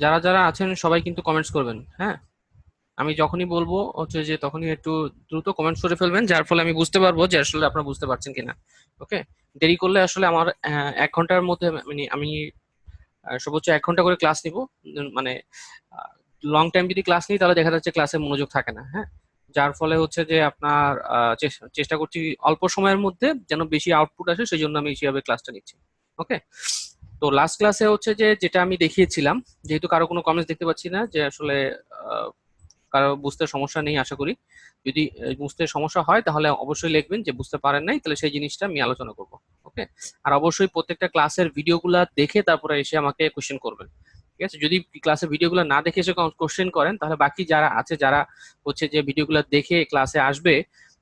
যারা যারা আছেন সবাই কিন্তু কমেন্টস করবেন, হ্যাঁ। আমি যখনই বলবো হচ্ছে যে তখনই একটু দ্রুত কমেন্টস করে ফেলবেন, যার ফলে আমি বুঝতে পারবো যে আসলে আপনারা বুঝতে পারছেন কিনা। ওকে। দেরি করলে আসলে আমার 1 ঘন্টার মধ্যে মানে আমি সর্বোচ্চ 1 ঘন্টা করে ক্লাস নিব। মানে লং টাইম যদি ক্লাস নিই তাহলে দেখা যাচ্ছে ক্লাসে মনোযোগ থাকে না, হ্যাঁ। যার ফলে হচ্ছে যে আপনার চেষ্টা করছি অল্প সময়ের মধ্যে যেন বেশি আউটপুট আসে, সেই জন্য আমি সেভাবে ক্লাসটা নিচ্ছি। ওকে। তো লাস্ট ক্লাসে হচ্ছে যে যেটা আমি দেখিয়েছিলাম, যেহেতু কারো কোনো কমেন্টস দেখতে পাচ্ছি না যে আসলে আহ, কারো বুঝতে সমস্যা নেই আশা করি। যদি বুঝতে সমস্যা হয় তাহলে অবশ্যই লিখবেন যে বুঝতে পারেন নাই, তাহলে সেই জিনিসটা আমি আলোচনা করব। ওকে। আর অবশ্যই প্রত্যেকটা ক্লাসের ভিডিওগুলো দেখে তারপরে এসে আমাকে কোশ্চেন করবেন। ঠিক আছে, যদি ক্লাসের ভিডিওগুলো না দেখে এসে কোশ্চেন করেন তাহলে বাকি যারা আছে, যারা হচ্ছে যে ভিডিওগুলো দেখে ক্লাসে আসবে,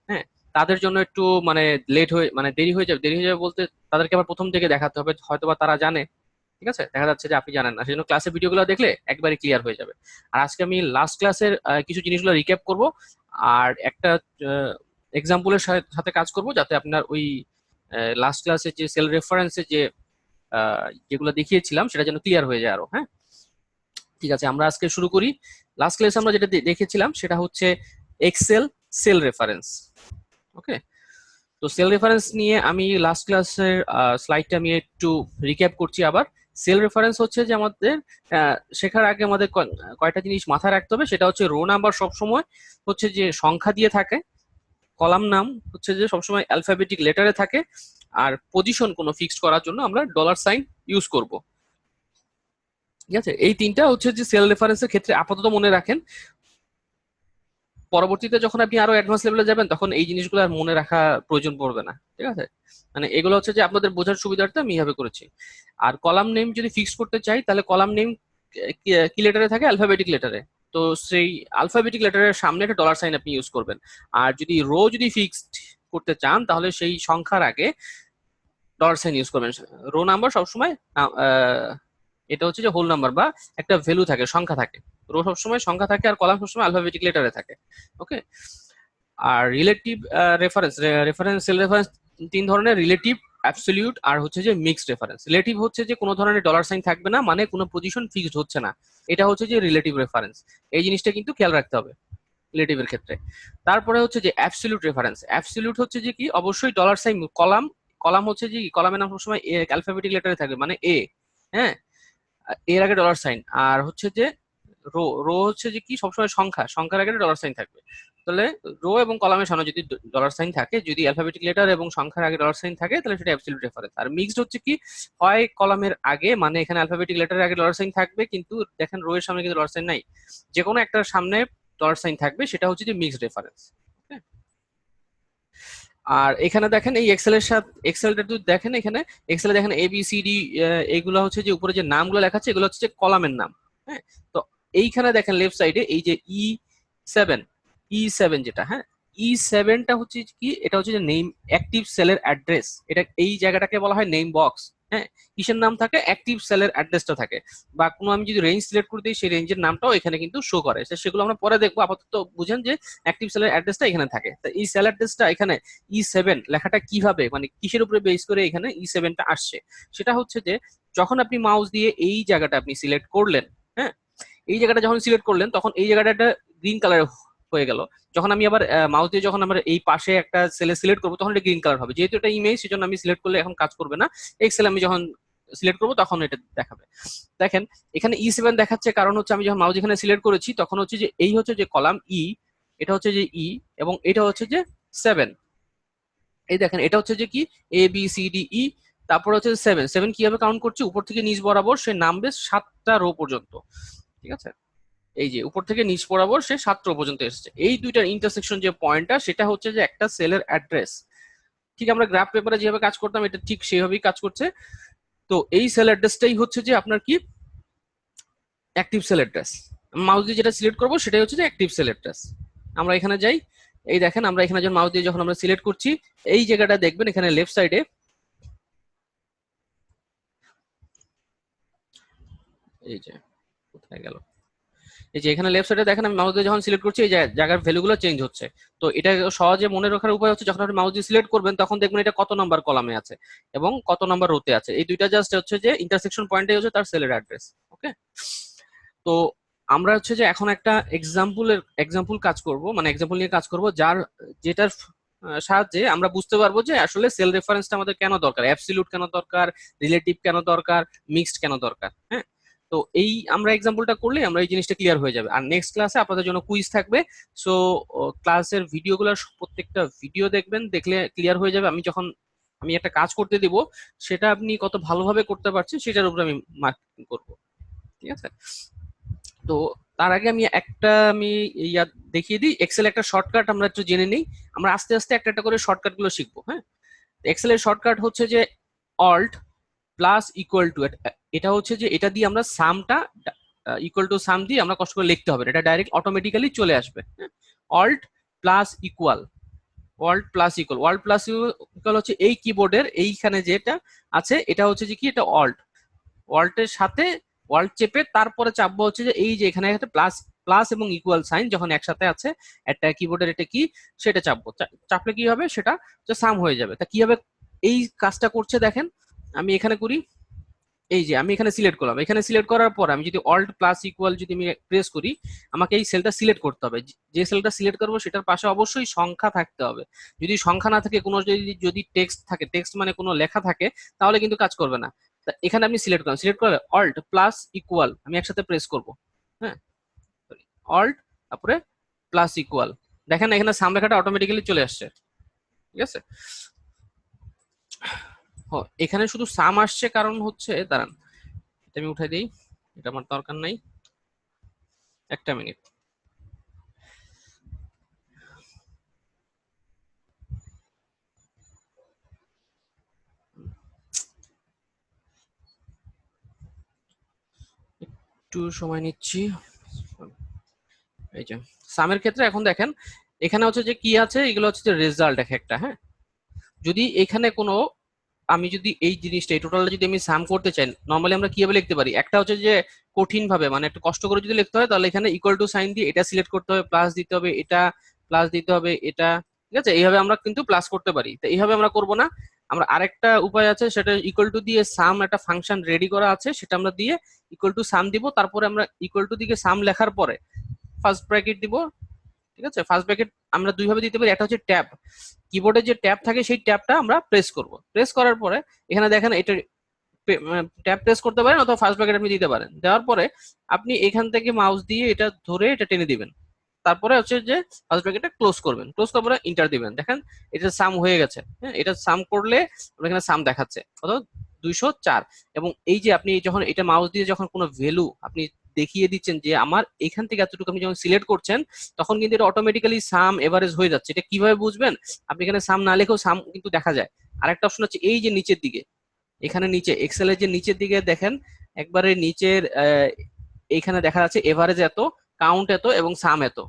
হ্যাঁ, তাদের জন্য একটু মানে লেট হয়ে মানে দেরি হয়ে যাবে। দেরি হয়ে যাবে বলতে তাদেরকে আবার প্রথম থেকে দেখাতে হবে, হয়তোবা তারা জানে, ঠিক আছে, দেখা যাচ্ছে যে আপনি জানেন না, সেজন্য ক্লাসের ভিডিওগুলো দেখলে একবারে ক্লিয়ার হয়ে যাবে। আর আজকে আমি লাস্ট ক্লাসের কিছু জিনিসগুলো রিক্যাপ করব, আর একটা এক্সাম্পলের সাথে কাজ করব, যাতে আপনার ওই লাস্ট ক্লাসে যে সেল রেফারেন্সে যে যেগুলো দেখিয়েছিলাম সেটা যেন ক্লিয়ার হয়ে যায় আরো, হ্যাঁ। ঠিক আছে, আমরা আজকে শুরু করি। লাস্ট ক্লাসে আমরা যেটা দেখেছিলাম সেটা হচ্ছে এক্সেল সেল রেফারেন্স। ওকে। তো সেল রেফারেন্স নিয়ে আমি লাস্ট ক্লাসের স্লাইডটা আমি একটু রিক্যাপ করছি আবার। সেল রেফারেন্স হচ্ছে যে আমাদের শেখার আগে আমাদের কয়টা জিনিস মাথায় রাখতে হবে, সেটা হচ্ছে রো নাম্বার সবসময় হচ্ছে যে সংখ্যা দিয়ে থাকে, কলাম নাম হচ্ছে যে সবসময় অ্যালফাবেটিক লেটারে থাকে, আর পজিশন কোনো ফিক্সড করার জন্য আমরা ডলার সাইন ইউজ করব। ঠিক আছে, এই তিনটা হচ্ছে যে সেল রেফারেন্সের ক্ষেত্রে আপাতত মনে রাখেন। পরবর্তীতে যখন আপনি আরো অ্যাডভান্স লেভেলে যাবেন তখন এই জিনিসগুলো আর মনে রাখা প্রয়োজন পড়বে না, ঠিক আছে। মানে এগুলো হচ্ছে যে আপনাদের বোঝার সুবিধার্থে আমি এইভাবে করেছি। আর কলাম নেম যদি ফিক্স করতে চাই তাহলে কলাম নেম কি লেটারে থাকে? অ্যালফাবেটিক লেটারে। তো সেই অ্যালফাবেটিক লেটারের সামনে একটা ডলার সাইন আপনি ইউজ করবেন। আর যদি রো যদি ফিক্সড করতে চান তাহলে সেই সংখ্যার আগে ডলার সাইন ইউজ করবেন। রো নাম্বার সবসময় এটা হচ্ছে যে হোল নাম্বার বা একটা ভ্যালু থাকে, সংখ্যা থাকে। রো সবসময় সংখ্যা থাকে আর কলাম সবসময় অ্যালফাবেটিক লেটারে থাকে। ওকে। আর রিলেটিভ রেফারেন্স, সেল রেফারেন্স তিন ধরনের: রিলেটিভ, অ্যাবসলিউট, আর হচ্ছে যে মিক্সড রেফারেন্স। রিলেটিভ হচ্ছে যে কোনো ধরনের ডলার সাইন থাকবে না, মানে কোনো পজিশন ফিক্সড হচ্ছে না, এটা হচ্ছে যে রিলেটিভ রেফারেন্স। এই জিনিসটা কিন্তু খেয়াল রাখতে হবে রিলেটিভের ক্ষেত্রে। তারপরে হচ্ছে যে অ্যাবসলিউট রেফারেন্স। অ্যাবসলিউট হচ্ছে যে কি অবশ্যই ডলার সাইন কলাম, কলাম হচ্ছে যে কলামের নাম সবসময় অ্যালফাবেটিক লেটারে থাকবে, মানে এ, হ্যাঁ, এর আগে ডলার সাইন। আর হচ্ছে যে রো, রো হচ্ছে যে কি সবসময় সংখ্যা, সংখ্যার আগে ডলার সাইন থাকবে। তাহলে রো এবং কলামের সামনে যদি ডলার সাইন থাকে, যদি অ্যালফাবেটিক লেটার এবং সংখ্যার আগে ডলার সাইন থাকে, তাহলে সেটা অ্যাবসলিউট রেফারেন্স। আর মিক্সড হচ্ছে কি হয় কলামের আগে, মানে এখানে অ্যালফাবেটিক লেটারের আগে ডলার সাইন থাকবে কিন্তু দেখেন রো এর সামনে কিন্তু ডলার সাইন নাই, যে কোনো একটার সামনে ডলার সাইন থাকবে, সেটা হচ্ছে যে মিক্সড রেফারেন্স। আর এখানে দেখেন এই এক্সেলের সাথে এক্সেলটা যদি দেখেন, এখানে এক্সেলে দেখেন এ বি সি ডি, এগুলো হচ্ছে যে উপরে যে নামগুলো লেখা আছে এগুলো হচ্ছে যে কলামের নাম, হ্যাঁ। তো এইখানে দেখেন লেফট সাইডে এই যে সেভেন, ই 7 যেটা, হ্যাঁ, ই 7টা হচ্ছে কি, এটা হচ্ছে যে নেম অ্যাক্টিভ সেলের অ্যাড্রেস। এটা এই জায়গাটাকে বলা হয় নেম বক্স, হ্যাঁ। কিসের নাম থাকে? অ্যাক্টিভ সেলের অ্যাড্রেসটা থাকে। বা কোনো আমি যদি রেঞ্জ সিলেক্ট করে দিই সেই রেঞ্জের নামটাও এখানে কিন্তু শো করে, সেগুলো আমরা পরে দেখবো। আপাতত বুঝেন যে অ্যাক্টিভ সেলের অ্যাড্রেসটা এখানে থাকে। তো এই সেল অ্যাড্রেসটা এখানে ই 7 লেখাটা কিভাবে, মানে কিসের উপরে বেস করে এখানে ই 7টা আসছে, সেটা হচ্ছে যে যখন আপনি মাউস দিয়ে এই জায়গাটা আপনি সিলেক্ট করলেন, হ্যাঁ, এই জায়গাটা যখন সিলেক্ট করলেন তখন এই জায়গাটা একটা গ্রিন কালার হয়ে গেল। যখন আমি আবার মাউস দিয়ে যখন আমরা এই পাশে একটা সেলে সিলেক্ট করবো তখন এটা গ্রিন কালার হবে, যেহেতু এটা ইমেজ সেজন্য আমি সিলেক্ট করলে এখন কাজ করবে না। এক্সেল আমি যখন সিলেক্ট করবো তখন এটা দেখাবে। দেখেন এখানে ই 7 দেখাচ্ছে, কারণ হচ্ছে আমি যখন মাউস এখানে সিলেক্ট করেছি তখন হচ্ছে যে এই হচ্ছে যে কলাম ই, এটা হচ্ছে যে ই, এবং এটা হচ্ছে যে 7। এই দেখেন এটা হচ্ছে যে কি ABCDE, তারপর হচ্ছে 7 কিভাবে কাউন্ট করছে, উপর থেকে নিচ বরাবর সে নামবে 7টা রো পর্যন্ত, ঠিক আছে। এই যে উপর থেকে নিচ বরাবর সে 7 রো পর্যন্ত এসেছে। এই দুইটার ইন্টারসেকশন যে পয়েন্টটা সেটা হচ্ছে যে একটা সেলের অ্যাড্রেস। ঠিক আমরা গ্রাফ পেপারে যেভাবে কাজ করতাম এটা ঠিক সেভাবেই কাজ করছে। তো এই সেল অ্যাড্রেসটাই হচ্ছে যে আপনার কি অ্যাক্টিভ সেল অ্যাড্রেস। মাউস দিয়ে যেটা সিলেক্ট করবো সেটাই হচ্ছে যে অ্যাক্টিভ সেল অ্যাড্রেস। আমরা এখানে যাই, এই দেখেন আমরা এখানে যখন মাউস দিয়ে যখন আমরা সিলেক্ট করছি এই জায়গাটা দেখবেন এখানে লেফট সাইডে, এই যে কোথায় গেল, এই যে এখানে লেফট সাইডে দেখেন আমি মাউস দিয়ে যখন সিলেক্ট করছি এই জায়গার ভ্যালুগুলো চেঞ্জ হচ্ছে। তো এটা সহজে মনে রাখার উপায় হচ্ছে যখন আপনি মাউস দিয়ে সিলেক্ট করবেন তখন দেখবেন এটা কত নাম্বার কলামে আছে এবং কত নাম্বার রোতে আছে, এই দুইটা জাস্ট হচ্ছে যে ইন্টারসেকশন পয়েন্টই হচ্ছে তার সেলের অ্যাড্রেস। ওকে। তো আমরা হচ্ছে যে এখন একটা এক্সাম্পল কাজ করব, মানে এক্সাম্পল নিয়ে কাজ করব, যেটার সাহায্যে আমরা বুঝতে পারবো যে আসলে সেল রেফারেন্সটা আমাদের কেন দরকার, অ্যাবসলিউট কেন দরকার, রিলেটিভ কেন দরকার, মিক্সড কেন দরকার। হ্যাঁ, তো এই আমরা এক্সাম্পলটা করলে আমরা এই জিনিসটা ক্লিয়ার হয়ে যাবে। আর নেক্সট ক্লাসে আপনাদের জন্য কুইজ থাকবে। সো ক্লাসের ভিডিওগুলোর প্রত্যেকটা ভিডিও দেখবেন, দেখলে ক্লিয়ার হয়ে যাবে। আমি একটা কাজ করতে দিব, সেটা আপনি কত ভালোভাবে করতে পারছেন সেটার উপর আমি মার্কিং করব। ঠিক আছে? তো তার আগে আমি ইয়া দেখিয়ে দিই, এক্সেল একটা শর্টকাট আমরা একটু জেনে নিই। আমরা আস্তে আস্তে একটা একটা করে শর্টকাট গুলো শিখবো। হ্যাঁ, এক্সেলের শর্টকাট হচ্ছে যে অল্ট প্লাস ইকুয়াল টু, এটা হচ্ছে যে এটা দিয়ে আমরা সামটা ইকুয়াল টু সাম দিয়ে আমরা কষ্ট করে লিখতে হবে না, এটা ডাইরেক্ট অটোমেটিক্যালি চলে আসবে। Alt plus equal, world plus equal হচ্ছে এই কিবোর্ডের এইখানে যেটা আছে এটা হচ্ছে যে কি, এটা ওয়ার্ল্ডের সাথে ওয়ার্ল্ড চেপে তারপরে চাপবো হচ্ছে যে এই যে এখানে একটা প্লাস প্লাস এবং ইকুয়াল সাইন যখন একসাথে আছে একটা কিবোর্ডের, এটা কি সেটা চাপবো, চাপলে কি হবে সেটা সাম হয়ে যাবে। তা কিভাবে এই কাজটা করছে দেখেন, আমি এখানে করি, এই যে আমি এখানে সিলেক্ট করলাম, এখানে সিলেক্ট করার পর আমি যদি অল্ট প্লাস ইকুয়াল যদি আমি প্রেস করি, আমাকে এই সেলটা সিলেক্ট করতে হবে। যে সেলটা সিলেক্ট করবো সেটার পাশে অবশ্যই সংখ্যা থাকতে হবে। যদি সংখ্যা না থাকে, কোনো যদি টেক্সট থাকে, টেক্সট মানে কোনো লেখা থাকে, তাহলে কিন্তু কাজ করবে না। তা এখানে আপনি সিলেক্ট করলাম, সিলেক্ট করলে অল্ট প্লাস ইকুয়াল আমি একসাথে প্রেস করব। হ্যাঁ, অল্ট তারপরে প্লাস ইকুয়াল, দেখেন এখানে সাম লেখাটা অটোমেটিক্যালি চলে আসছে। ঠিক আছে? এখানে শুধু সাম আসছে কারণ হচ্ছে, দাঁড়ান এটা আমি উঠাই দিই, এটা আমার দরকার নাই, একটা মিনিট। একটু সময় নিচ্ছি। এই যে সামের ক্ষেত্রে এখন দেখেন এখানে হচ্ছে যে কি আছে, এগুলো হচ্ছে যে রেজাল্ট এক একটা। হ্যাঁ, যদি এখানে কোনো, আমি যদি এই জিনিসটা এই টোটালটা যদি আমি সাম করতে চাই, নর্মালি আমরা কিভাবে লিখতে পারি, একটা হচ্ছে যে কঠিন ভাবে মানে একটু কষ্ট করে যদি লিখতে হয়, তাহলে এখানে ইকুয়াল টু সাইন দিয়ে এটা সিলেক্ট করতে হবে, প্লাস দিতে হবে, এটা প্লাস দিতে হবে, এটা। ঠিক আছে? এইভাবে আমরা কিন্তু প্লাস করতে পারি। তো এইভাবে আমরা করব না, আমরা আরেকটা উপায় আছে, সেটা ইকুয়াল টু দিয়ে সাম, একটা ফাংশন রেডি করা আছে, সেটা আমরা দিয়ে ইকুয়াল টু সাম দিব, তারপরে আমরা ইকুয়াল টু দিকে সাম লেখার পরে ফার্স্ট ব্র্যাকেট দিব। ঠিক আছে? ফার্স্ট ব্র্যাকেট আমরা দুই ভাবে দিতে পারি, একটা হচ্ছে ট্যাব, কিবোর্ডে যে ট্যাব থাকে সেই ট্যাবটা আমরা প্রেস করব, প্রেস করার পরে এখানে দেখেন এটা ট্যাব প্রেস করতে পারেন, অথবা ফার্স্ট ব্র্যাকেট আপনি দিতে পারেন। দেওয়ার পরে আপনি এখান থেকে মাউস দিয়ে এটা ধরে এটা টেনে দিবেন, তারপরে হচ্ছে যে ফার্স্ট ব্র্যাকেটটা ক্লোজ করবেন, ক্লোজ করার পরে ইন্টার দিবেন। দেখেন এটা সাম হয়ে গেছে। হ্যাঁ, এটা সাম করলে আমরা এখানে সাম দেখাচ্ছে কত, 204। এবং এই যে আপনি যখন এটা মাউস দিয়ে যখন কোনো ভ্যালু আপনি দেখিয়ে দিচ্ছেন যে আমার এখান থেকে এতটুকু, আপনি যখন সিলেক্ট করছেন তখন কিন্তু এটা অটোমেটিক্যালি সাম এভারেজ হয়ে যাচ্ছে। এটা কিভাবে বুঝবেন, আপনি এখানে সাম না লিখেও সাম কিন্তু দেখা যায়। আরেকটা অপশন হচ্ছে এই যে নিচের দিকে, এখানে নিচে এক্সেলের যে নিচের দিকে দেখেন, একবারে নিচের এইখানে দেখা যাচ্ছে এভারেজ এত, কাউন্ট এত এবং সাম এত।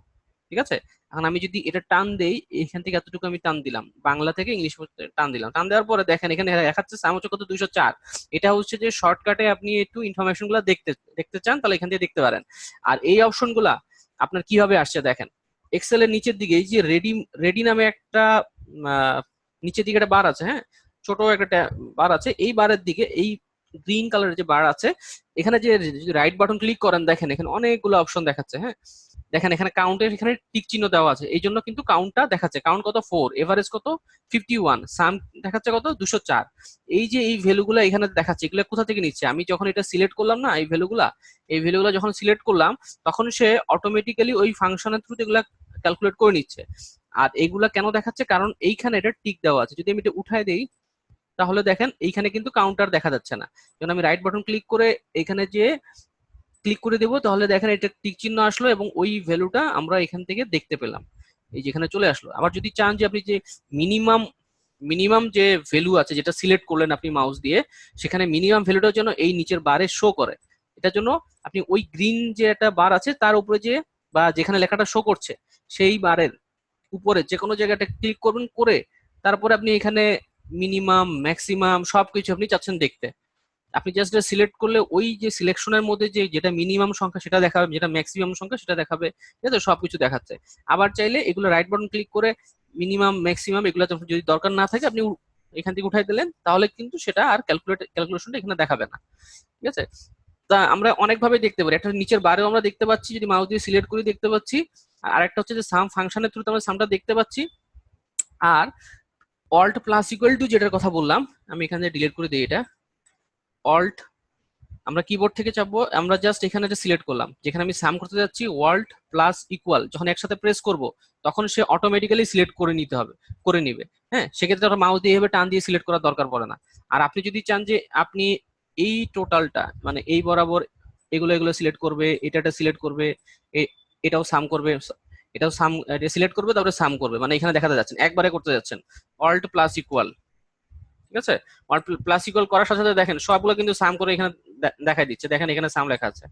ঠিক আছে? এখন আমি যদি এটা টান দেই, এখান থেকে এতটুকু আমি টান দিলাম, বাংলা থেকে ইংলিশ টান দিলাম, টান দেওয়ার পরে দেখেন এখানে দেখাচ্ছে সাম হচ্ছে কত, 204। এটা হচ্ছে যে শর্টকাটে আপনি একটু ইনফরমেশন গুলা দেখতে দেখতে চান, তাহলে এখান থেকে দেখতে পারেন। আর এই অপশন গুলা আপনার কিভাবে আসছে দেখেন, এক্সেলের নিচের দিকে এই যে রেডি রেডি নামে একটা নিচের দিকে একটা বার আছে। হ্যাঁ, ছোট একটা বার আছে, এই বারের দিকে এই গ্রিন কালারের যে বার আছে, এখানে যে যদি রাইট বাটন ক্লিক করেন, দেখেন এখানে অনেকগুলো অপশন দেখাচ্ছে। হ্যাঁ, দেখেন এখানে কাউন্টের এখানে টিক চিহ্ন দেওয়া আছে, এই জন্য কিন্তু কাউন্টটা দেখাচ্ছে, কাউন্ট কত 4, এভারেজ কত 51, সাম দেখাচ্ছে কত 204। এই যে এই ভ্যালুগুলো এখানে দেখাচ্ছে, এগুলো কোথা থেকে নিচ্ছে, আমি যখন এটা সিলেক্ট করলাম না, এই ভ্যালুগুলা যখন সিলেক্ট করলাম তখন সে অটোমেটিক্যালি ওই ফাংশনের থ্রুতে এগুলা ক্যালকুলেট করে নিচ্ছে। আর এইগুলা কেন দেখাচ্ছে, কারণ এইখানে এটা টিক দেওয়া আছে। যদি আমি এটা উঠায় দেই, তাহলে দেখেন এইখানে কিন্তু কাউন্টার দেখা যাচ্ছে না। যখন আমি রাইট বাটন ক্লিক করে এখানে যে ক্লিক করে দেবো, তাহলে দেখেন এটা টিক চিহ্ন আসলো এবং ওই ভ্যালুটা আমরা এখান থেকে দেখতে পেলাম, এই যেখানে চলে আসলো। আবার যদি চান যে আপনি যে মিনিমাম মিনিমাম যে ভ্যালু আছে যেটা সিলেক্ট করলেন আপনি মাউস দিয়ে, সেখানে মিনিমাম ভ্যালুটার জন্য এই নিচের বারে শো করে, এটার জন্য আপনি ওই গ্রিন যে একটা বার আছে তার উপরে যে বা যেখানে লেখাটা শো করছে সেই বারের উপরে যে কোনো জায়গাটা ক্লিক করবেন, করে তারপরে আপনি এখানে মিনিমাম ম্যাক্সিমাম সবকিছু আপনি চাচ্ছেন দেখতে, আপনি জাস্ট সিলেক্ট করলে ওই যে সিলেকশনের মধ্যে যে যেটা মিনিমাম সংখ্যা সেটা দেখাবে, যেটা ম্যাক্সিমাম সংখ্যা সেটা দেখাবে। ঠিক আছে? সবকিছু দেখাচ্ছে। আবার চাইলে এগুলো রাইট বাটন ক্লিক করে মিনিমাম ম্যাক্সিমাম এগুলো যদি দরকার না থাকে আপনি এখান থেকে উঠাই দিলেন, তাহলে কিন্তু সেটা আর ক্যালকুলেশনটা এখানে দেখাবে না। ঠিক আছে? তা আমরা অনেকভাবে দেখতে পারি, একটা নিচের বারেও আমরা দেখতে পাচ্ছি, যদি মাউস দিয়ে সিলেক্ট করে দেখতে পাচ্ছি। আর একটা হচ্ছে যে সাম ফাংশনের থ্রুতে আমরা সামটা দেখতে পাচ্ছি। আর অল্ট প্লাস ইকুয়াল টু যেটার কথা বললাম, আমি এখানে ডিলিট করে দিই এটা। অল্ট, আমরা কিবোর্ড থেকে চাপবো, আমরা জাস্ট এখানে যে সিলেক্ট করলাম, যেখানে আমি সাম করতে যাচ্ছি ওয়াল্ট প্লাস ইকুয়াল, যখন একসাথে প্রেস করব তখন সে অটোমেটিক্যালি সিলেক্ট করে নিতে হবে, করে নিবে। হ্যাঁ, সেক্ষেত্রে আমরা মাউস দিয়ে এভাবে টান দিয়ে সিলেক্ট করার দরকার পড়ে না। আর আপনি যদি চান যে আপনি এই টোটালটা মানে এই বরাবর এগুলো এগুলো সিলেক্ট করবে, এটা সিলেক্ট করবে, এটাও সাম করবে, এটাও সাম, সিলেক্ট করবে তারপরে সাম করবে, মানে এখানে দেখাতে যাচ্ছেন একবারে করতে যাচ্ছেন অল্ট প্লাস ইকুয়াল। ঠিক আছে, প্লাস ইকুয়াল করার সাথে সাথে দেখেন সবগুলো কিন্তু সাম করে এখানে দেখাই দিচ্ছে, দেখেন এখানে সাম লেখা আছে।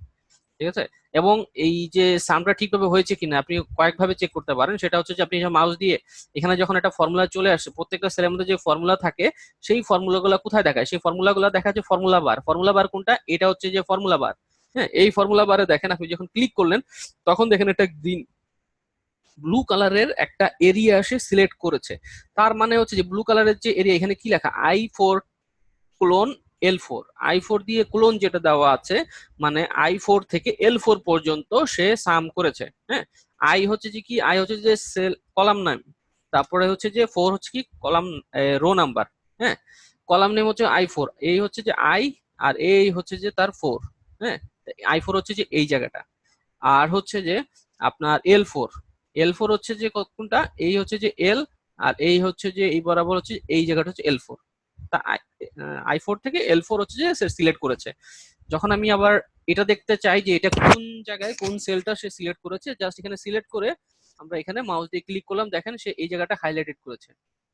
ঠিক আছে, এবং এই যে সামটা ঠিকভাবে হয়েছে কিনা আপনি কয়েকভাবে চেক করতে পারেন। সেটা হচ্ছে যে আপনি মাউস দিয়ে এখানে যখন একটা ফর্মুলা চলে আসে, প্রত্যেকটা সেলের মধ্যে যে ফর্মুলা থাকে সেই ফর্মুলাগুলো কোথায় দেখায়, সেই ফর্মুলাগুলো দেখা যাচ্ছে ফর্মুলা বার। ফর্মুলা বার কোনটা, এটা হচ্ছে যে ফর্মুলা বার। হ্যাঁ, এই ফর্মুলা বারে দেখেন আপনি যখন ক্লিক করলেন তখন দেখেন একটা গ্রিন ব্লু কালারের একটা এরিয়া এসে সিলেক্ট করেছে। তার মানে হচ্ছে যে ব্লু কালারের যে এরিয়া, এখানে কি লেখা, I4 ক্লোন L4, I4 দিয়ে ক্লোন যেটা দেওয়া আছে, মানে I4 থেকে L4 পর্যন্ত সে সাম করেছে। হ্যাঁ, আই হচ্ছে যে কি, আই হচ্ছে যে সেল কলাম নাম, তারপরে হচ্ছে যে 4 হচ্ছে কি কলাম রো নাম্বার। হ্যাঁ, কলাম নেম হচ্ছে I4, এই হচ্ছে যে আই, আর এই হচ্ছে যে তার 4। হ্যাঁ, I4 হচ্ছে যে এই জায়গাটা, আর হচ্ছে যে আপনার L4, L4 হচ্ছে যে কোনটা, এই হচ্ছে যে L, আর এই হচ্ছে যে এই বরাবর হচ্ছে এই জায়গাটা হচ্ছে L4। তা I4 থেকে L4 হচ্ছে যে সে সিলেক্ট করেছে। যখন আমি আবার এটা দেখতে চাই যে এটা কোন জায়গায় কোন সেলটা সে সিলেক্ট করেছে, জাস্ট এখানে সিলেক্ট করে আমরা এখানে মাউস দিয়ে ক্লিক করলাম, দেখেন সে এই জায়গাটা হাইলাইটেড করেছে।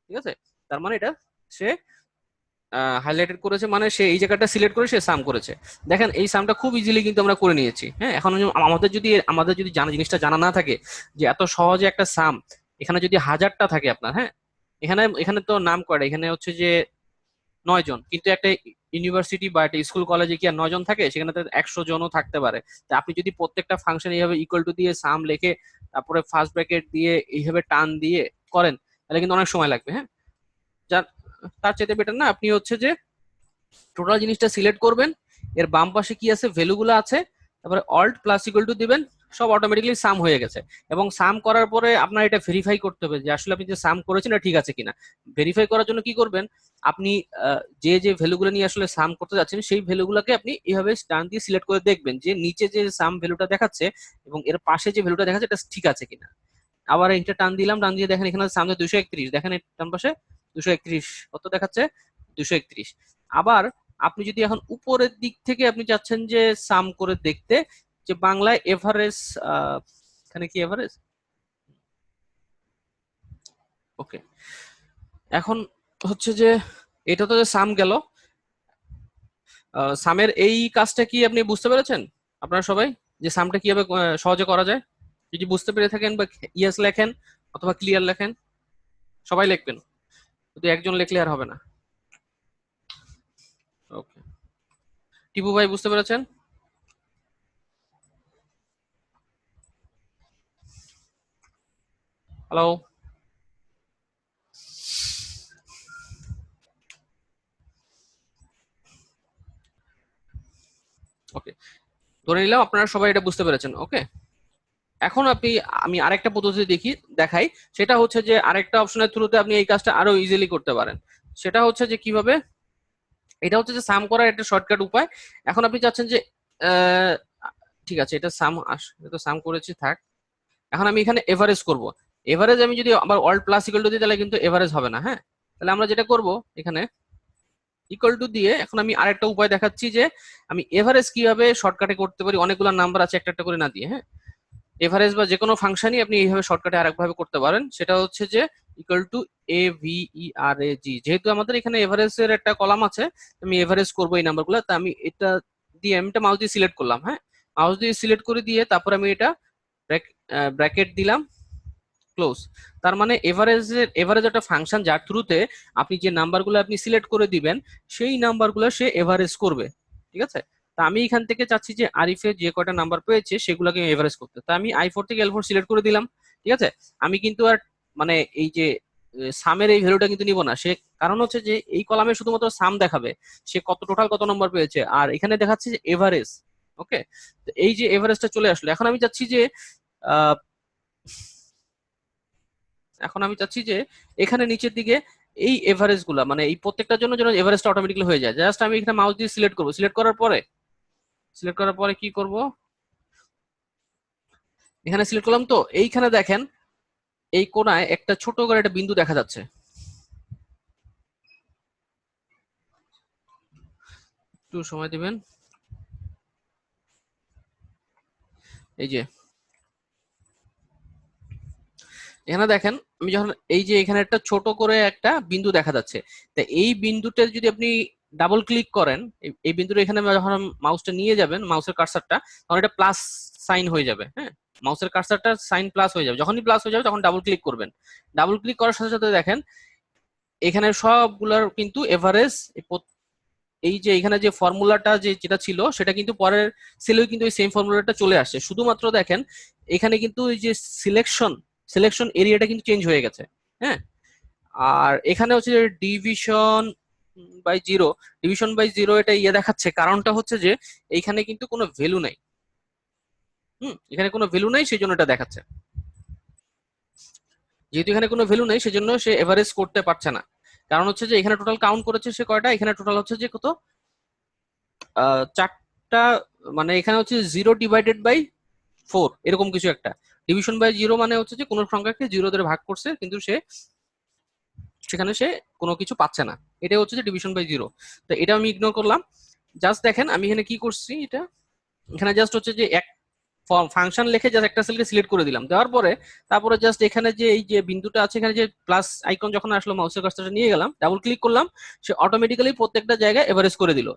ঠিক আছে, তার মানে এটা সে হাইলাইটেড করেছে, মানে সে এই জায়গাটা সিলেক্ট করে সে সাম করেছে। দেখেন এই সামটা খুব ইজিলি কিন্তু আমরা করে নিয়েছি। হ্যাঁ, এখন আমাদের যদি জানা জিনিসটা জানা না থাকে যে এত সহজে একটা সাম, এখানে যদি হাজারটা থাকে আপনার, হ্যাঁ, এখানে এখানে তো নাম করে, এখানে হচ্ছে যে 9 জন, কিন্তু একটা ইউনিভার্সিটি বা একটা স্কুল কলেজে কি আর 9 জন থাকে, সেখানে তো 100 জনও থাকতে পারে। তা আপনি যদি প্রত্যেকটা ফাংশন এইভাবে ইকুয়াল টু দিয়ে সাম লিখে তারপরে ফার্স্ট ব্র্যাকেট দিয়ে এইভাবে টান দিয়ে করেন, তাহলে কিন্তু অনেক সময় লাগবে। হ্যাঁ, যার তার চাইতে বেটার না আপনি হচ্ছে যে টোটাল জিনিসটা সিলেক্ট করবেন, এর বাম পাশে কি আছে ভ্যালুগুলো আছে, তারপরে অল্ট প্লাস ইকুয়াল টু দিবেন, সব অটোমেটিক্যালি সাম হয়ে গেছে। এবং সাম করার পরে আপনার এটা ভেরিফাই করতে হবে যে আসলে আপনি যে সাম করেছেন এটা ঠিক আছে কিনা। ভেরিফাই করার জন্য কি করবেন, আপনি যে যে ভ্যালুগুলো নিয়ে আসলে সাম করতে যাচ্ছেন সেই ভ্যালুগুলোকে আপনি এইভাবে ডান দিয়ে সিলেক্ট করে দেখবেন যে নিচে যে সাম ভ্যালুটা দেখাচ্ছে এবং এর পাশে যে ভ্যালুটা দেখাচ্ছে এটা ঠিক আছে কিনা। আবার এটা টান দিলাম, টান দিয়ে দেখেন এখানে সামনে 231, দেখেন ডান পাশে 231 কত দেখাচ্ছে, 231। আবার আপনি যদি এখন উপরের দিক থেকে আপনি চাচ্ছেন যে সাম করে দেখতে, যে বাংলায় এভারেজ, এখানে কি এভারেজ, ওকে। এখন হচ্ছে যে এটা তো সাম গেল, সামের এই কাজটা কি আপনি বুঝতে পেরেছেন আপনারা সবাই, যে সামটা কিভাবে সহজে করা যায়? যদি বুঝতে পেরে থাকেন বা ইয়েস লেখেন অথবা ক্লিয়ার লেখেন, সবাই লিখবেন, শুধু একজন লিখলে আর হবে না। ওকে, টিপু ভাই বুঝতে পেরেছেন? হ্যালো, ওকে, ধরে নিলাম আপনারা সবাই এটা বুঝতে পেরেছেন। ওকে, এখন আমি আরেকটা পদ্ধতি দেখাই। সেটা হচ্ছে যে আরেকটা অপশনের থ্রুতে আপনি এই কাজটা আরো ইজিলি করতে পারেন। সেটা হচ্ছে যে কিভাবে, এটা হচ্ছে যে সাম করার একটা শর্টকাট উপায়। এখন আপনি চাচ্ছেন যে আহ, ঠিক আছে, এটা এটা তো সাম করেছি থাক। এখন আমি এখানে এভারেজ করব। এভারেজ আমি যদি আবার অল্ট প্লাস ইকুয়াল টু দিই তাহলে কিন্তু এভারেজ হবে না। হ্যাঁ, তাহলে আমরা যেটা করব এখানে ইকুয়াল টু দিয়ে, এখন আমি আরেকটা উপায় দেখাচ্ছি যে আমি এভারেজ কিভাবে শর্টকাটে করতে পারি, অনেকগুলো নাম্বার আছে একটা একটা করে না দিয়ে। হ্যাঁ, এভারেজ বা যে কোনো ফাংশনই আপনি এইভাবে শর্টকাটে আরেকভাবে করতে পারেন। সেটা হচ্ছে যে ইকুয়াল টু AVERAG, যেহেতু আমাদের এখানে এভারেজ এর একটা কলাম আছে, আমি এভারেজ করবো এই নাম্বারগুলো, তা আমি এটা দিয়ে আমি এটা মাউস দিয়ে সিলেক্ট করলাম। হ্যাঁ, মাউস দিয়ে সিলেক্ট করে দিয়ে তারপর আমি এটা ব্র্যাকেট দিলাম, ক্লোজ। তার মানে এভারেজ একটা ফাংশন যার থ্রুতে আপনি যে নাম্বারগুলো আপনি সিলেক্ট করে দিবেন সেই নাম্বারগুলো সে এভারেজ করবে। ঠিক আছে, তা আমি এখান থেকে চাচ্ছি যে আরিফে যে কয়টা নাম্বার পেয়েছে সেগুলোকে এভারেজ করতে, তা আমি I4 থেকে L4 সিলেক্ট করে দিলাম। ঠিক আছে, আমি কিন্তু আর মানে এই যে সামের এই ভ্যালুটা কিন্তু নিব না, সে কারণ হচ্ছে যে এই কলামে শুধুমাত্র সাম দেখাবে, সে কত টোটাল কত নম্বর পেয়েছে, আর এখানে দেখাচ্ছে যে এভারেজ। ওকে, এই যে এভারেজটা চলে আসলো, এখন আমি চাচ্ছি যে আহ, এখানে নিচের দিকে এই এভারেজ গুলা মানে এই প্রত্যেকটার জন্য যেন এভারেজটা অটোমেটিক্যালি হয়ে যায়। জাস্ট আমি এখানে মাউস দিয়ে সিলেক্ট করবো, সিলেক্ট করার পরে কি করব, এখানে সিলেক্ট করলাম, তো এইখানে দেখেন এই কোনায় একটা ছোট করে একটা বিন্দু দেখা যাচ্ছে, একটু সময় দিবেন। এই যে এখানে দেখেন, আমি যখন এই যে এখানে একটা ছোট করে একটা বিন্দু দেখা যাচ্ছে, তা এই বিন্দুতে যদি আপনি ডাবল ক্লিক করেন, এই বিন্দুটা এখানে যখন মাউসটা নিয়ে যাবেন, মাউসের কার্সারটা, তখন এটা প্লাস সাইন হয়ে যাবে। হ্যাঁ, মাউসের কার্সারটা সাইন প্লাস হয়ে যাবে, যখনই প্লাস হয়ে যাবে তখন ডাবল ক্লিক করবেন। ডাবল ক্লিক করার সাথে সাথে দেখেন এখানে সবগুলোর কিন্তু এভারেজ, এই যে এখানে যে ফর্মুলাটা যেটা ছিল সেটা কিন্তু পরের সেলেও কিন্তু এই সেম ফর্মুলাটা চলে আসছে, শুধুমাত্র দেখেন এখানে কিন্তু এই যে সিলেকশন সিলেকশন এরিয়াটা কিন্তু চেঞ্জ হয়ে গেছে। হ্যাঁ, আর এখানে হচ্ছে যে ডিভিশন বাই জিরো এটা দেখাচ্ছে, কারণটা হচ্ছে যে এইখানে কিন্তু কোনো ভ্যালু নাই। এখানে কোনো ভ্যালু নাই, সেই জন্য এটা দেখাচ্ছে। যেহেতু এখানে কোনো ভ্যালু নেই সেজন্য সে এভারেজ করতে পারছে না। কারণ হচ্ছে যে এখানে টোটাল কাউন্ট করেছে সে কয়টা, এখানে টোটাল হচ্ছে যে কত, চারটা, মানে এখানে হচ্ছে 0/4 এরকম কিছু একটা। ডিভিশন বাই জিরো মানে হচ্ছে যে কোনো সংখ্যাকে জিরো ধরে ভাগ করছে, কিন্তু সেখানে সে কোনো কিছু পাচ্ছে না, এটা হচ্ছে যে ডিভিশন বাই জিরো। তো এটা আমি ইগনোর করলাম। জাস্ট দেখেন আমি এখানে কি করছি, এটা এখানে জাস্ট হচ্ছে যে এক ফাংশন লিখে জাস্ট একটা সেলকে সিলেক্ট করে দিলাম, দেওয়ার পরে তারপরে জাস্ট এখানে যে এই যে বিন্দুটা আছে, এখানে যে প্লাস আইকন যখন আসলো মাউসের কাছটা নিয়ে গেলাম, ডাবল ক্লিক করলাম, সে অটোমেটিক্যালি প্রত্যেকটা জায়গায় এভারেজ করে দিল।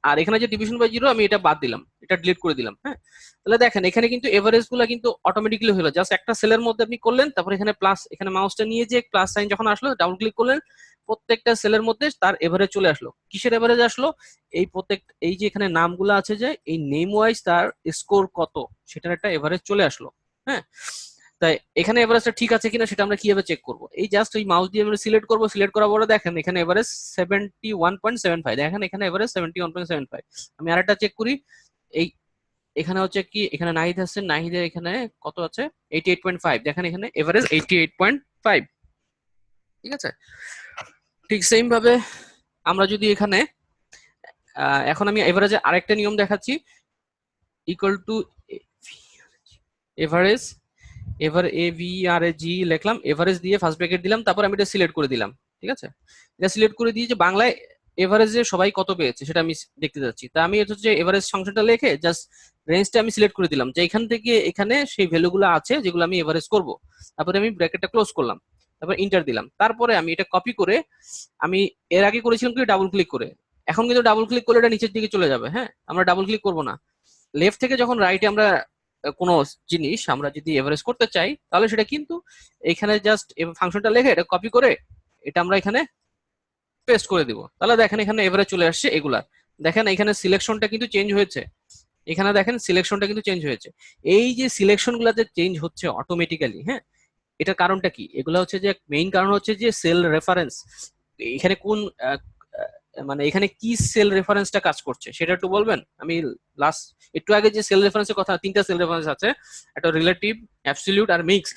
আর এখানে যে ডিভিশন বাই জিরো আমি এটা বাদ দিলাম, এটা ডিলিট করে দিলাম। হ্যাঁ, তাহলে দেখেন এখানে কিন্তু এভারেজ গুলা কিন্তু অটোমেটিক্যালি হলো, জাস্ট একটা সেলের মধ্যে আপনি করলেন, তারপর এখানে প্লাস, এখানে মাউসটা নিয়ে যে প্লাস সাইন যখন আসলো ডাবল ক্লিক করলেন, প্রত্যেকটা সেলের মধ্যে তার এভারেজ চলে আসলো। কিসের এভারেজ আসলো, এই যে এখানে নামগুলো আছে যে এই নেম ওয়াইজ তার স্কোর কত সেটার একটা এভারেজ চলে আসলো। হ্যাঁ, তাই এখানে এভারেজটা ঠিক আছে কিনা সেটা আমরা কিভাবে চেক করবো, এই জাস্ট ওই মাউস দিয়ে আমরা সিলেক্ট করবো, সিলেক্ট করার পরে দেখেন এখানে এভারেজ 71.75, দেখেন এখানে এভারেজ 71.75। আমি আরেকটা চেক করি, এই এখানে হচ্ছে কি, এখানে নাহিদ আছে, নাহিদের এখানে কত আছে, 88.5, দেখেন এখানে এভারেজ 88.5। ঠিক আছে, ঠিক সেম ভাবে আমরা যদি এখানে এখন আমি এভারেজে আরেকটা নিয়ম দেখাচ্ছি, equal to average, ever AVRAG লিখলাম, এভারেজ দিয়ে ফার্স্ট ব্র্যাকেট দিলাম, তারপর আমি এটা সিলেক্ট করে দিলাম। ঠিক আছে, এটা সিলেক্ট করে দিয়ে যে বাংলায় এভারেজে সবাই কত পেয়েছে সেটা আমি দেখতে যাচ্ছি, তা আমি এটা হচ্ছে এভারেজ ফাংশনটা লিখে জাস্ট রেঞ্জটা আমি সিলেক্ট করে দিলাম, যে এখান থেকে এখানে সেই ভ্যালুগুলো আছে যেগুলো আমি এভারেজ করব। তারপরে আমি ব্র্যাকেটটা ক্লোজ করলাম, তারপর ইন্টার দিলাম, তারপরে আমি এটা কপি করে, আমি এর আগে করেছিলাম কি ডাবল ক্লিক করে, এখন কিন্তু ডাবল ক্লিক করলে এটা নিচের দিকে চলে যাবে। হ্যাঁ, আমরা ডাবল ক্লিক করব না, লেফট থেকে যখন রাইটে আমরা কোনো জিনিস আমরা যদি এভারেজ করতে চাই, তাহলে সেটা কিন্তু এখানে জাস্ট ফাংশনটা লিখে এটা কপি করে এটা আমরা এখানে পেস্ট করে দিব, তাহলে দেখেন এখানে এভারেজ চলে আসছে এগুলা। দেখেন এখানে সিলেকশনটা কিন্তু চেঞ্জ হয়েছে, এখানে দেখেন সিলেকশনটা কিন্তু চেঞ্জ হয়েছে। এই যে সিলেকশন গুলাতে চেঞ্জ হচ্ছে অটোমেটিক্যালি, হ্যাঁ, এটার কারণটা কি, এগুলা হচ্ছে যে মেইন কারণ হচ্ছে যে সেল রেফারেন্স, এখানে কোন মানে এখানে কি সেল রেফারেন্সটা কাজ করছে সেটা একটু বলবেন। আমি লাস্ট একটু আগে যে সেল রেফারেন্সের কথা, তিনটা সেল রেফারেন্স আছে, একটা রিলেটিভ, অ্যাবসলিউট আর মিক্সড।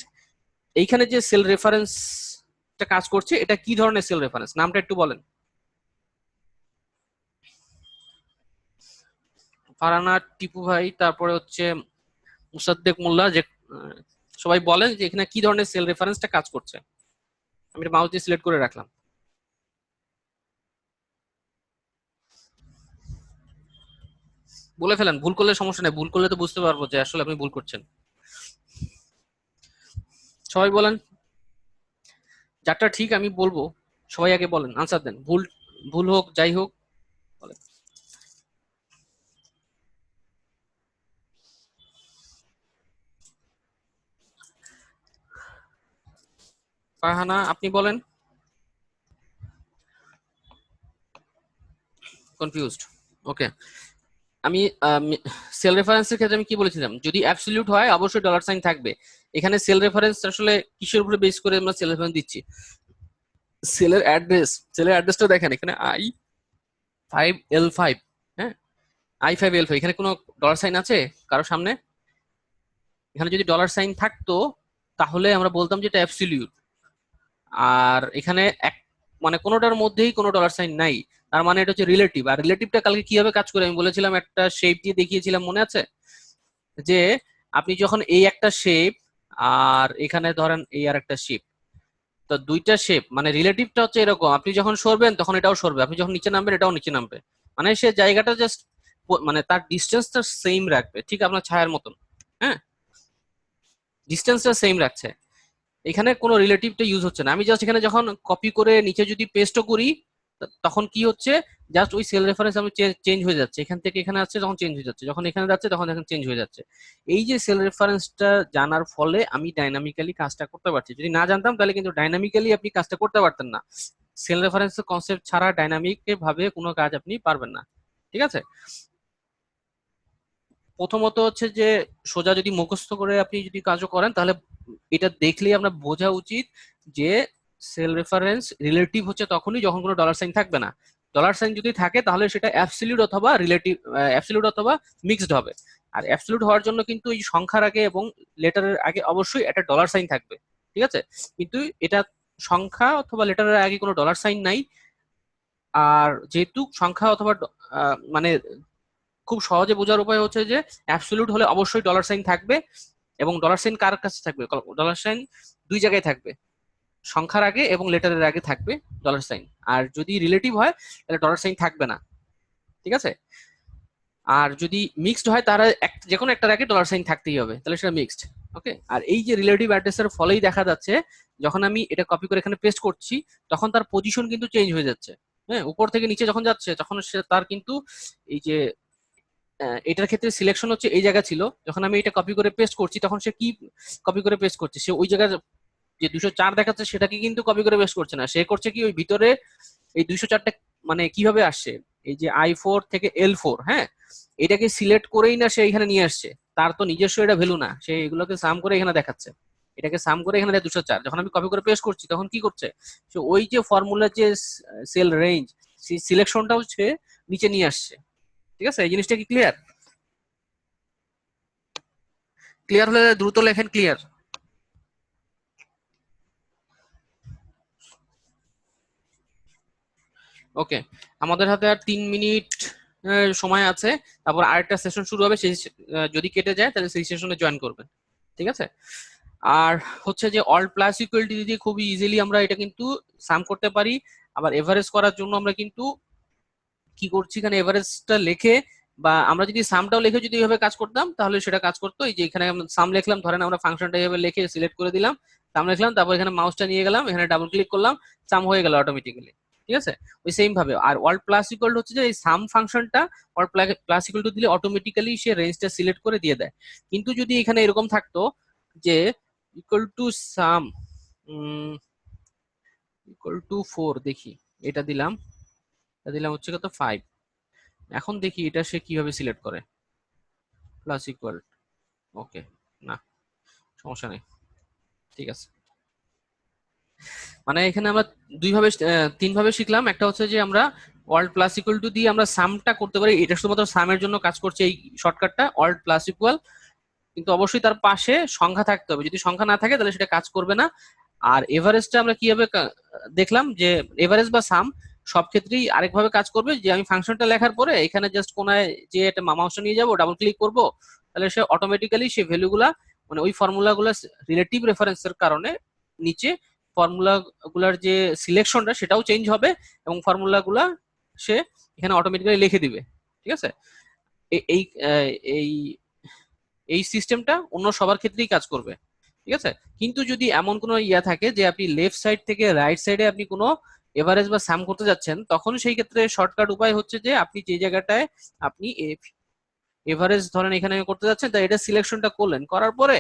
এইখানে যে সেল রেফারেন্সটা কাজ করছে এটা কি ধরনের সেল রেফারেন্স, নামটা একটু বলেন। ফারহানা, টিপু ভাই, তারপরে হচ্ছে মুসাদ্দেক মোল্লা, যে সবাই বলেন যে এখানে কি ধরনের সেল রেফারেন্সটা কাজ করছে। আমি মাউস দিয়ে সিলেক্ট করে রাখলাম, বলে ফেলেন, ভুল করলে সমস্যা নেই, ভুল করলে তো বুঝতে পারবো যে আসলে আপনি ভুল করছেন। সবাই বলেন, যারটা ঠিক আমি বলবো, সবাই আগে বলেন, আনসার দেন, ভুল ভুল হোক যাই হোক বলেন। ফারহানা আপনি বলেন। কনফিউজড, ওকে। আমি সেল রেফারেন্সের ক্ষেত্রে আমি কি বলেছিলাম, যদি অ্যাবসলিউট হয় অবশ্যই ডলার সাইন থাকবে। এখানে সেল রেফারেন্স আসলে কিসের উপরে বেস করে আমরা সেল রেফারেন্স দিচ্ছি, সেলের অ্যাড্রেসটা দেখেন এখানে I5L5। হ্যাঁ, I5L5 এখানে কোনো ডলার সাইন আছে কারো সামনে? এখানে যদি ডলার সাইন থাকতো তাহলে আমরা বলতাম যে এটা অ্যাবসলিউট। আর এখানে এক মানে কোনোটার মধ্যেই কোনো ডলার সাইন নাই, তার মানে এটা হচ্ছে রিলেটিভ। আর রিলেটিভটা কালকে কিভাবে কাজ করে আমি বলেছিলাম, একটা শেপ দিয়ে দেখিয়েছিলাম, মনে আছে? যে আপনি যখন এই একটা শেপ আর এখানে ধরেন এই আর একটা শেপ, তো দুইটা শেপ মানে রিলেটিভটা হচ্ছে এরকম, আপনি যখন সরবেন তখন এটাও সরবে, আপনি যখন নিচে নামবেন এটাও নিচে নামবে। মানে সে জায়গাটা জাস্ট মানে তার ডিস্টেন্সটা সেম রাখবে, ঠিক আপনার ছায়ার মতন। হ্যাঁ, ডিস্টেন্সটা সেম রাখছে। এখানে কোনো রিলেটিভটা ইউজ হচ্ছে না। আমি জাস্ট এখানে যখন কপি করে নিচে যদি পেস্টও করি তখন কি হচ্ছে, জাস্ট ওই সেল রেফারেন্স আমি চেঞ্জ হয়ে যাচ্ছে, এখান থেকে এখানে আসছে তখন চেঞ্জ হয়ে যাচ্ছে, যখন এখানে যাচ্ছে তখন এখানে চেঞ্জ হয়ে যাচ্ছে। এই যে সেল রেফারেন্সটা জানার ফলে আমি ডাইনামিক্যালি কাজটা করতে পারছি। যদি না জানতাম তাহলে কিন্তু ডাইনামিক্যালি আপনি কাজটা করতে পারতেন না। সেল রেফারেন্সের কনসেপ্ট ছাড়া ডাইনামিক ভাবে কোনো কাজ আপনি পারবেন না। ঠিক আছে? প্রথমত হচ্ছে যে সোজা যদি মুখস্থ করে আপনি যদি কাজও করেন তাহলে এটা দেখলেই আমরা বোঝা উচিত যে সেল রেফারেন্স রিলেটিভ হচ্ছে তখনই যখন কোনো ডলার সাইন থাকবে না। ডলার সাইন যদি থাকে তাহলে সেটা অ্যাবসলিউট অথবা রিলেটিভ, অ্যাবসলিউট অথবা মিক্সড হবে। আর অ্যাবসলিউট হওয়ার জন্য কিন্তু এই সংখ্যার আগে এবং লেটারের আগে অবশ্যই একটা ডলার সাইন থাকবে। ঠিক আছে? কিন্তু এটা সংখ্যা অথবা লেটারের আগে কোনো ডলার সাইন নাই। আর যেহেতু সংখ্যা অথবা মানে খুব সহজে বোঝার উপায় হচ্ছে যে অ্যাবসলিউট হলে অবশ্যই ডলার সাইন থাকবে, এবং ডলার সাইন কার কাছে থাকবে? ডলার সাইন দুই জায়গায় থাকবে, সংখ্যার আগে এবং লেটারের আগে থাকবে ডলার সাইন। আর যদি রিলেটিভ হয় তাহলে ডলার সাইন থাকবে না। ঠিক আছে? আর যদি মিক্সড হয় তাহলে যে কোনো একটার আগে ডলার সাইন থাকতেই হবে, তাহলে সেটা মিক্সড। ওকে, আর এই যে রিলেটিভ অ্যাড্রেসের ফলেই দেখা যাচ্ছে যখন আমি এটা কপি করে এখানে পেস্ট করছি তখন তার পজিশন কিন্তু চেঞ্জ হয়ে যাচ্ছে। হ্যাঁ, উপর থেকে নিচে যখন যাচ্ছে তখন সে তার কিন্তু এই যে এটার ক্ষেত্রে সিলেকশন হচ্ছে এই জায়গা ছিল, যখন আমি এটা কপি করে পেস্ট করছি তখন সে কি কপি করে পেস্ট করছে, সে ওই জায়গায় যে 204 দেখাচ্ছে সেটাকে কিন্তু কপি করে পেস্ট করছে না, সে করছে কি ওই ভিতরে এই 204টা মানে কিভাবে আসছে, এই যে I4 থেকে L4, হ্যাঁ, এটাকে সিলেক্ট করেই না সে এখানে নিয়ে আসছে। তার তো নিজস্ব এটা ভ্যালু না, সে এগুলোকে সাম করে এখানে দেখাচ্ছে, এটাকে সাম করে এখানে দেয় 204। যখন আমি কপি করে পেস্ট করছি তখন কি করছে, সে ওই যে ফর্মুলার যে সেল রেঞ্জ সেই সিলেকশনটাও সে নিচে নিয়ে আসছে। ঠিক আছে? এই জিনিসটা কি ক্লিয়ার? ক্লিয়ার হলে দ্রুত লেখেন ক্লিয়ার। ওকে, আমাদের হাতে আর 3 মিনিট সময় আছে, তারপর আরেকটা সেশন শুরু হবে, সেই যদি কেটে যায় তাহলে সেই সেশনে জয়েন করবেন। ঠিক আছে? আর হচ্ছে যে অল প্লাস ইকুয়ালিটি দিয়ে খুবই ইজিলি আমরা এটা কিন্তু সাম করতে পারি। আবার এভারেজ করার জন্য আমরা কিন্তু কি করছি, এখানে এভারেজটা লিখে বা আমরা যদি সামটাও লিখে যদি এইভাবে কাজ করতাম তাহলে সেটা কাজ করতো। এই যে এখানে সাম লিখলাম, ধরেন আমরা ফাংশনটা এইভাবে লিখে সিলেক্ট করে দিলাম, সাম লিখলাম, তারপর এখানে মাউসটা নিয়ে গেলাম, এখানে ডাবল ক্লিক করলাম, সাম হয়ে গেল অটোমেটিক্যালি। ঠিক আছে? ওই সেম ভাবে আর অল প্লাস ইকুয়াল হচ্ছে যে এই সাম ফাংশনটা অল প্লাস ইকুয়াল টু দিলে অটোমেটিক্যালি সে রেঞ্জটা সিলেক্ট করে দিয়ে দেয়। কিন্তু যদি এখানে এরকম থাকতো যে equal to some equal to 4, দেখি এটা দিলাম, এটা দিলাম হচ্ছে কত 5, এখন দেখি এটা সে কিভাবে সিলেক্ট করে, প্লাস ইকুয়াল। ওকে, না সমস্যা নেই, ঠিক আছে। মানে এখানে আমরা তিন ভাবে শিখলাম। একটা হচ্ছে যে আমরা অল্ট প্লাস ইকুয়াল টু দিয়ে আমরা সামটা করতে পারি, এটা শুধুমাত্র সামের জন্য কাজ করছে এই শর্টকাটটা অল্ট প্লাস ইকুয়াল, কিন্তু অবশ্যই তার পাশে সংখ্যা থাকতে হবে, যদি সংখ্যা না থাকে তাহলে সেটা কাজ করবে না। আর এভারেজটা আমরা কিভাবে দেখলাম যে এভারেজ বা সাম সব ক্ষেত্রেই আরেকভাবে কাজ করবে, যে আমি ফাংশনটা লেখার পরে এখানে জাস্ট কোনায় যে একটা মাউসটা নিয়ে যাবো, ডাবল ক্লিক করব, তাহলে সে অটোমেটিক্যালি সেই ভ্যালুগুলা মানে ওই ফর্মুলা গুলা রিলেটিভ রেফারেন্সের কারণে নিচে ফর্মুলা গুলার যে সিলেকশনটা সেটাও চেঞ্জ হবে, এবং ফর্মুলা গুলা সে এখানে অটোমেটিক্যালি লিখে দিবে। ঠিক আছে? এই এই এই সিস্টেমটা অন্য সবার ক্ষেত্রেই কাজ করবে। ঠিক আছে? কিন্তু যদি এমন কোনো ইয়া থাকে যে আপনি লেফট সাইড থেকে রাইট সাইডে আপনি কোনো এভারেজ বা সাম করতে যাচ্ছেন, তখন সেই ক্ষেত্রে শর্টকাট উপায় হচ্ছে যে আপনি যে জায়গাটায় আপনি এভারেজ ধরেন এখানে করতে যাচ্ছেন, তাই এটা সিলেকশনটা করলেন, করার পরে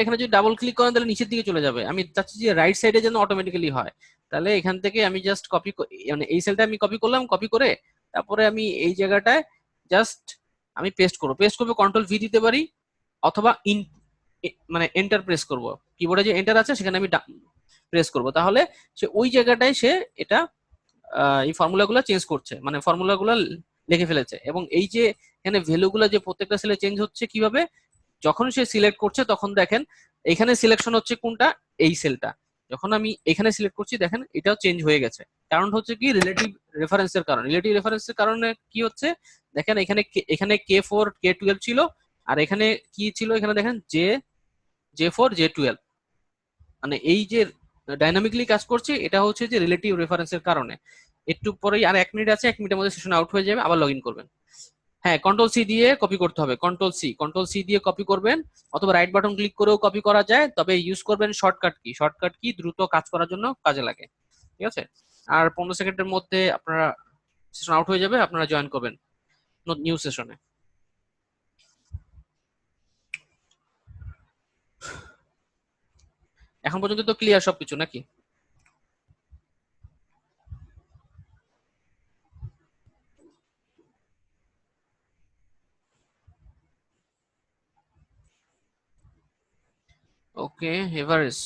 এখানে যদি ডাবল ক্লিক করেন তাহলে নিচের দিকে চলে যাবে। আমি চাচ্ছি যে রাইট সাইডে যেন অটোমেটিক্যালি হয়, তাহলে এখান থেকে আমি জাস্ট মানে এই সেলটা আমি কপি করলাম, কপি করে তারপরে আমি এই জায়গাটায় জাস্ট আমি পেস্ট করবো কন্ট্রোল ভি দিতে পারি, অথবা মানে এন্টার প্রেস করব, কিবোর্ডে যে এন্টার আছে সেখানে আমি প্রেস করব, তাহলে সে ওই জায়গাটায় সে এটা এই ফর্মুলাগুলো চেঞ্জ করছে, মানে ফর্মুলাগুলো লিখে ফেলেছে। এবং এই যে এখানে ভ্যালুগুলো যে প্রত্যেকটা সেলে চেঞ্জ হচ্ছে কিভাবে, যখন সে সিলেক্ট করছে তখন দেখেন এখানে সিলেকশন হচ্ছে কোনটা, এই সেলটা। যখন আমি এখানে সিলেক্ট করছি দেখেন এটাও চেঞ্জ হয়ে গেছে। কারণ হচ্ছে কি রিলেটিভ রেফারেন্সের কারণে। রিলেটিভ রেফারেন্সের কারণে কি হচ্ছে, দেখেন এখানে K4 K12 ছিল, আর এখানে কি ছিল, এখানে দেখেন J4 J12। মানে এই যে ডাইনামিকলি কাজ করছে এটা হচ্ছে যে রিলেটিভ রেফারেন্সের কারণে। একটু পরেই আর 1 মিনিট আছে, 1 মিনিটের মধ্যে সেশন আউট হয়ে যাবে, আবার লগ ইন করবেন। হ্যাঁ, কন্ট্রোল সি দিয়ে কপি করতে হবে, কন্ট্রোল সি দিয়ে কপি করবেন, অথবা রাইট বাটন ক্লিক করেও কপি করা যায়, তবে ইউজ করবেন শর্টকাট কি দ্রুত কাজ করার জন্য কাজে লাগে। ঠিক আছে। আর 15 সেকেন্ডের মধ্যে আপনারা সেশন আউট হয়ে যাবে, আপনারা জয়েন করবেন নিউ সেশনে। এখন পর্যন্ত তো ক্লিয়ার সবকিছু নাকি? ওকে, এভারেজ